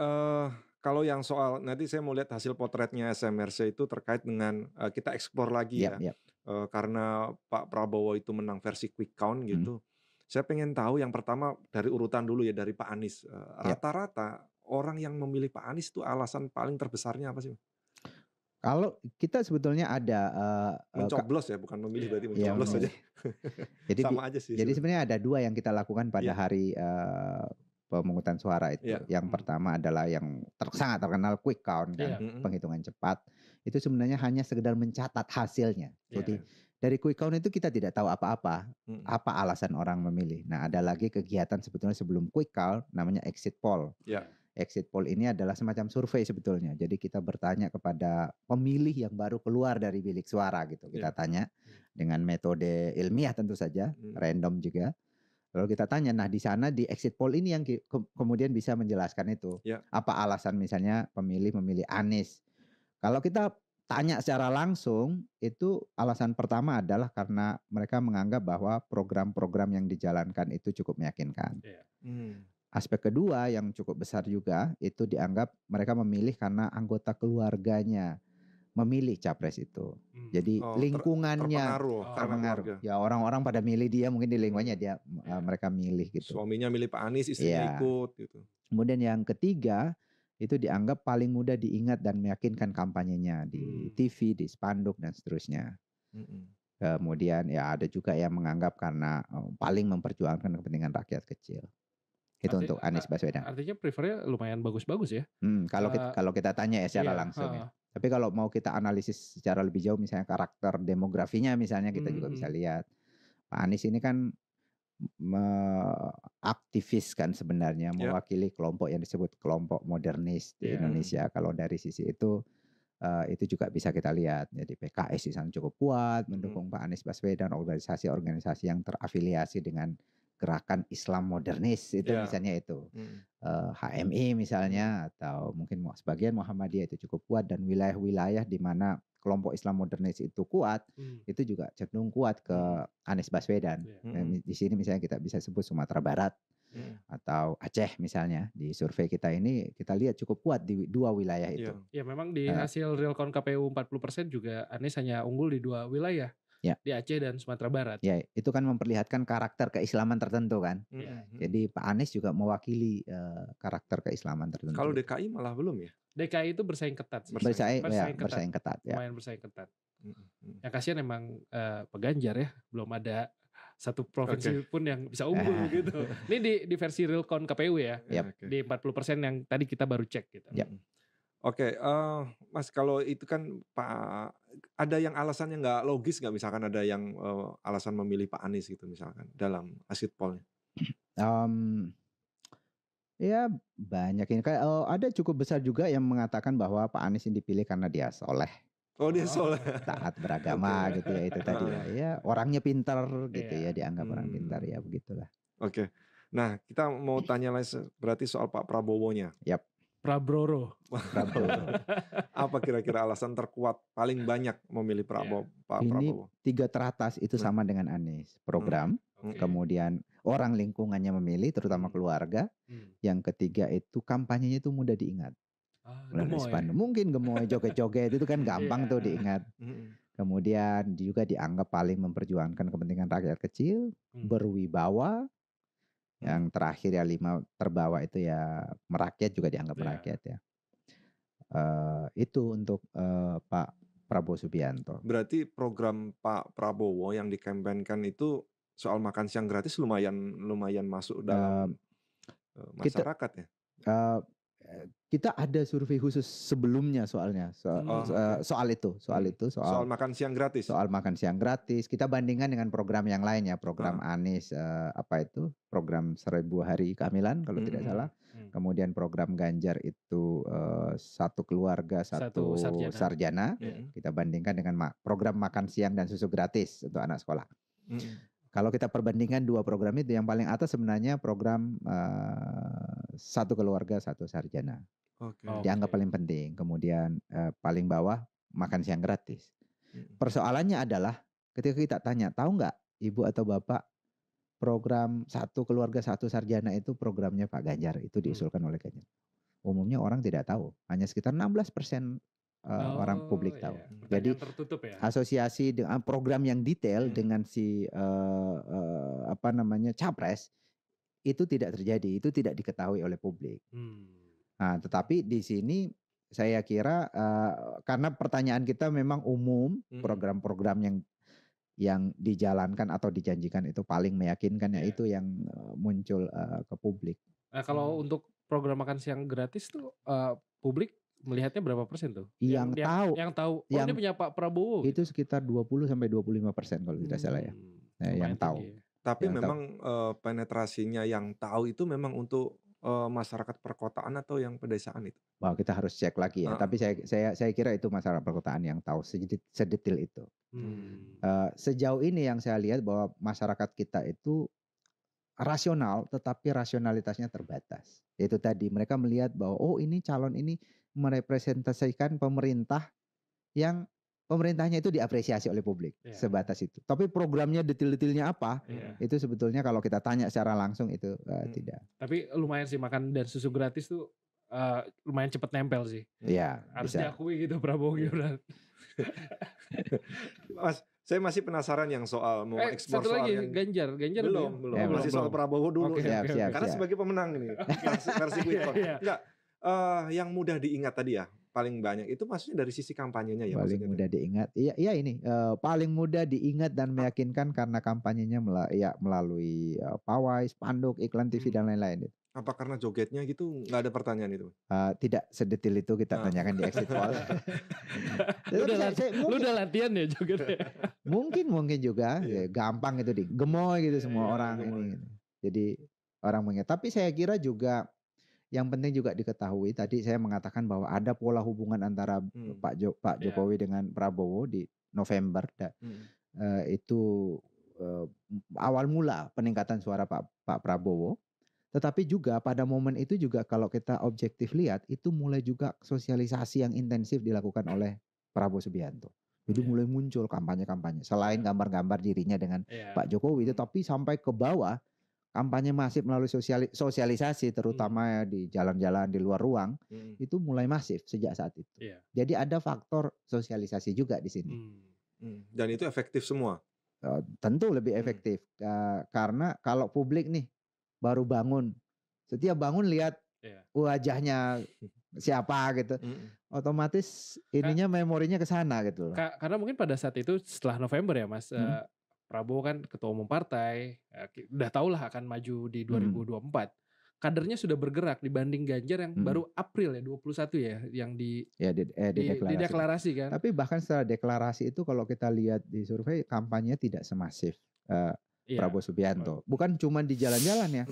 Eee, kalau yang soal nanti saya mau lihat hasil potretnya SMRC itu terkait dengan, kita explore lagi Yap, ya, yap. karena Pak Prabowo itu menang versi quick count Mhm, gitu. Saya pengen tahu yang pertama dari urutan dulu ya, dari Pak Anies, yap. rata-rata orang yang memilih Pak Anies itu alasan paling terbesarnya apa sih? Kalau kita sebetulnya ada, Mencoblos ya, bukan memilih Iya, berarti ya mencoblos saja. memilih. Jadi Sama aja sih jadi sebetulnya. sebenarnya ada 2 yang kita lakukan pada Iya hari, pemungutan suara itu. iya, Yang pertama adalah yang sangat terkenal quick count kan, iya, mhm, penghitungan cepat. Itu sebenarnya hanya sekedar mencatat hasilnya. iya, Jadi oke, dari quick count itu kita tidak tahu apa-apa, mhm, apa alasan orang memilih. Nah, ada lagi kegiatan sebetulnya sebelum quick count namanya exit poll. iya, Exit poll ini adalah semacam survei sebetulnya. Jadi kita bertanya kepada pemilih yang baru keluar dari bilik suara gitu. Kita iya, tanya mmm, dengan metode ilmiah tentu saja, mhm, random juga. Lalu kita tanya, nah di sana di exit poll ini yang kemudian bisa menjelaskan itu. iya, Apa alasan misalnya pemilih memilih Anies. Kalau kita tanya secara langsung, itu alasan pertama adalah karena mereka menganggap bahwa program-program yang dijalankan itu cukup meyakinkan. iya, mmm, Aspek kedua yang cukup besar juga itu dianggap mereka memilih karena anggota keluarganya memilih capres itu. Jadi mmm, oh lingkungannya terpengaruh oh, karena terpengaruh. keluarga, Ya orang-orang pada milih dia mungkin di lingkungannya mhm. dia iya, mereka milih gitu. Suaminya milih Pak Anies, istrinya Iya. ikut gitu. Kemudian yang ketiga itu dianggap paling mudah diingat dan meyakinkan kampanyenya di mmm, TV, di spanduk dan seterusnya. Mhm. Kemudian ya ada juga yang menganggap karena paling memperjuangkan kepentingan rakyat kecil. Itu arti untuk a a Anies Baswedan. artinya prefer-nya lumayan bagus-bagus ya? Eee, Kalau kita tanya ya secara iya, langsung ya. heeh, Tapi kalau mau kita analisis secara lebih jauh misalnya karakter demografinya misalnya kita juga bisa mhm, lihat. Pak Anies ini kan aktivis kan sebenarnya Ya, mewakili kelompok yang disebut kelompok modernis di iya, mhm, Indonesia. Kalau dari sisi itu juga bisa kita lihat. Jadi PKS di sana cukup kuat mhm, mendukung Pak Anies Baswedan, organisasi-organisasi yang terafiliasi dengan gerakan Islam modernis itu ya, misalnya itu. mhm, HMI mhm, misalnya atau mungkin sebagian Muhammadiyah itu cukup kuat dan wilayah-wilayah di mana kelompok Islam modernis itu kuat, mmm, itu juga cenderung kuat ke mhm, Anies Baswedan. iya, mhm, Di sini misalnya kita bisa sebut Sumatera Barat mhm, atau Aceh misalnya, di survei kita ini kita lihat cukup kuat di 2 wilayah itu. iya, ya memang di Eee, hasil real count KPU 40% juga Anies hanya unggul di 2 wilayah, ya di Aceh dan Sumatera Barat. ya itu kan memperlihatkan karakter keislaman tertentu kan. mhm, Iya, mhm. Jadi Pak Anies juga mewakili, karakter keislaman tertentu Kalau itu. DKI malah belum ya? DKI itu bersaing ketat sih, Bersaing ketat ya? bersaing ketat, Bersaing ketat ya. lumayan bersaing ketat. Mhm, mhm. Yang kasihan emang, Pak Ganjar ya, belum ada satu Oke, provinsi pun yang bisa unggul gitu. Ini di versi real count KPU ya, Yap, oke, di 40% yang tadi kita baru cek gitu. yap. mhm. Oke, Mas kalau itu kan ada yang alasannya nggak logis nggak? Misalkan ada yang, alasan memilih Pak Anies gitu misalkan dalam exit poll-nya? Mmm, ya banyak ini ada cukup besar juga yang mengatakan bahwa Pak Anies ini dipilih karena dia soleh, Oh dia Oh, soleh, taat oke, beragama gitu ya, itu tadi heeh, ya. Ya orangnya pintar gitu ya, iya, dianggap orang pintar ya mmm, begitulah. oke. Nah kita mau tanya lagi berarti soal Pak Prabowo-nya. Yap, Prabroro. Prabowo. Apa kira-kira alasan terkuat paling banyak memilih Iya, Pak Ini Prabowo? 3 teratas itu Nah, sama dengan Anies. mmm, Program, mhm, oke, kemudian orang lingkungannya memilih terutama mmm, keluarga, mmm. yang ketiga itu kampanyenya itu mudah diingat. Ah, Melalui gemoy. spanduk, mungkin gemoy, joget-joget itu kan mhm, gampang tuh Iya, diingat. mhm, Kemudian juga dianggap paling memperjuangkan kepentingan rakyat kecil, mmm, berwibawa, mhm. yang terakhir ya 5 terbawa itu ya merakyat juga dianggap iya. merakyat ya. Itu untuk, Pak Prabowo Subianto. Berarti program Pak Prabowo yang dikampanyekan itu soal makan siang gratis lumayan lumayan masuk dalam, Mmm, kita masyarakat ya? Eee, kita ada survei khusus sebelumnya soalnya, Oh oke, mhm, soal makan siang gratis? soal makan siang gratis. Kita bandingkan dengan program yang lain ya, program Heeh, Anies, apa itu, program 1000 hari kehamilan kalau tidak mhm, salah. Mmm, mmm. Kemudian program Ganjar itu, satu keluarga, Satu satu sarjana, sarjana. iya. mhm, Kita bandingkan dengan program makan siang dan susu gratis untuk anak sekolah. mhm, Kalau kita perbandingkan 2 program itu yang paling atas sebenarnya program, satu keluarga, satu sarjana. oke, Dianggap Oke. paling penting. Kemudian, paling bawah makan siang gratis. mhm, Persoalannya adalah ketika kita tanya, "Tahu nggak Ibu atau Bapak program satu keluarga, satu sarjana itu programnya Pak Ganjar, itu Mmm, diusulkan oleh Ganjar." umumnya orang tidak tahu. Hanya sekitar 16% orang Oh, publik tahu. iya. Jadi Pertanyaan tertutup ya? asosiasi dengan program yang detail dengan si apa namanya capres itu tidak terjadi, itu tidak diketahui oleh publik. Hmm. Nah, tetapi di sini saya kira karena pertanyaan kita memang umum, program-program yang dijalankan atau dijanjikan itu paling meyakinkan ya Iya. itu yang muncul ke publik. Nah, kalau untuk program makan siang gratis tuh publik melihatnya berapa persen tuh? Yang tahu, Yang tahu. Oh, ini yang punya Pak Prabowo itu gitu. sekitar 20-25% kalau tidak salah ya. Nah, yang Lumayan tahu. tinggi ya. Tapi Yang tahu. memang penetrasinya yang tahu itu memang untuk masyarakat perkotaan atau yang pedesaan itu? Wah, kita harus cek lagi ya. Tapi saya kira itu masyarakat perkotaan yang tahu sedetil itu. Sejauh ini yang saya lihat bahwa masyarakat kita itu rasional, tetapi rasionalitasnya terbatas. Yaitu tadi mereka melihat bahwa oh ini calon ini merepresentasikan pemerintah yang pemerintahnya itu diapresiasi oleh publik, sebatas itu. Tapi programnya detail-detailnya apa, itu sebetulnya kalau kita tanya secara langsung itu tidak. Tapi lumayan sih makan dan susu gratis tuh lumayan cepet nempel sih. Iya, Harus bisa. diakui gitu Prabowo Gibran. Mas, saya masih penasaran yang soal mau explore satu soal lagi yang Ganjar belum. Ya, Masih soal Prabowo dulu. Oke, ya. oke, Siap, oke. Karena siap. sebagai pemenang ini, versi quick count. Iya. Enggak, yang mudah diingat tadi ya, paling banyak itu maksudnya dari sisi kampanyenya ya. Paling maksudnya mudah diingat, iya ini paling mudah diingat dan meyakinkan karena kampanyenya melalui pawai, spanduk, iklan TV dan lain-lain. Apa karena jogetnya gitu? Nggak ada pertanyaan itu? Tidak sedetil itu kita tanyakan di exit poll. Lu udah latihan ya jogetnya? Mungkin juga ya, gampang itu digemoy gitu semua orang gemoy. ini. Jadi orang mengingat. Tapi saya kira juga yang penting juga diketahui tadi saya mengatakan bahwa ada pola hubungan antara Pak Jokowi dengan Prabowo di November. Itu awal mula peningkatan suara Pak Prabowo. Tetapi juga pada momen itu juga kalau kita objektif lihat itu mulai juga sosialisasi yang intensif dilakukan oleh Prabowo Subianto. Jadi mulai muncul kampanye-kampanye selain gambar-gambar dirinya dengan Pak Jokowi, tetapi sampai ke bawah kampanye masif melalui sosialisasi terutama di jalan-jalan di luar ruang itu mulai masif sejak saat itu. Jadi ada faktor sosialisasi juga di sini. Dan itu efektif semua. Tentu lebih efektif karena kalau publik nih baru bangun, setiap bangun lihat wajahnya siapa gitu, otomatis ininya memorinya ke sana gitu loh. Karena mungkin pada saat itu setelah November ya Mas, Prabowo kan ketua umum partai, udah tau lah akan maju di 2024. Kadernya sudah bergerak dibanding Ganjar yang baru April ya 21 ya yang dideklarasi kan. Tapi bahkan setelah deklarasi itu kalau kita lihat di survei kampanye tidak semasif Prabowo Subianto. Bukan cuma di jalan-jalan ya.